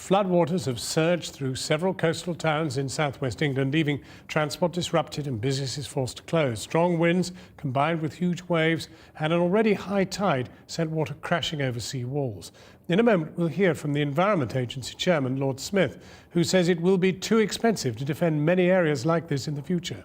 Floodwaters have surged through several coastal towns in southwest England, leaving transport disrupted and businesses forced to close. Strong winds combined with huge waves and an already high tide sent water crashing over sea walls. In a moment, we'll hear from the Environment Agency Chairman, Lord Smith, who says it will be too expensive to defend many areas like this in the future.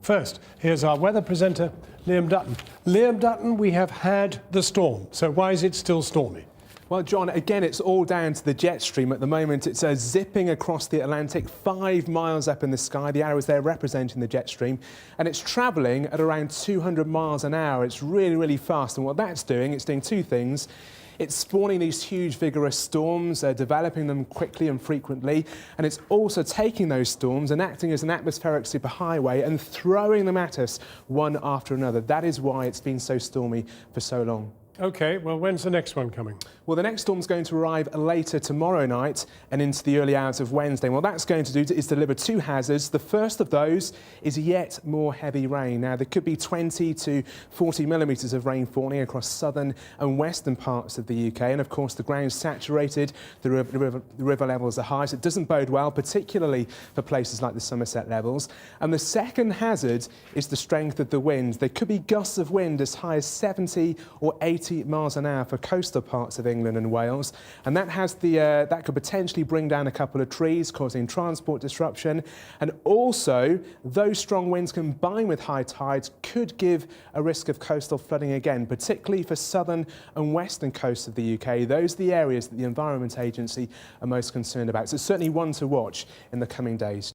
First, here's our weather presenter, Liam Dutton. Liam Dutton, we have had the storm, so why is it still stormy? Well, John, again, it's all down to the jet stream at the moment. It's zipping across the Atlantic 5 miles up in the sky. The arrows there representing the jet stream. And it's travelling at around 200 miles an hour. It's really, really fast. And what that's doing, it's doing two things. It's spawning these huge, vigorous storms, developing them quickly and frequently. And it's also taking those storms and acting as an atmospheric superhighway and throwing them at us one after another. That is why it's been so stormy for so long. OK, well, when's the next one coming? Well, the next storm's going to arrive later tomorrow night and into the early hours of Wednesday. What that's going to do is deliver two hazards. The first of those is yet more heavy rain. Now, there could be 20 to 40 millimetres of rain falling across southern and western parts of the UK. And, of course, the ground's saturated, the river levels are high, so it doesn't bode well, particularly for places like the Somerset levels. And the second hazard is the strength of the wind. There could be gusts of wind as high as 70 or 80 miles an hour for coastal parts of England and Wales, and that could potentially bring down a couple of trees, causing transport disruption. And also, those strong winds combined with high tides could give a risk of coastal flooding again, particularly for southern and western coasts of the UK. Those are the areas that the Environment Agency are most concerned about. So it's certainly one to watch in the coming days.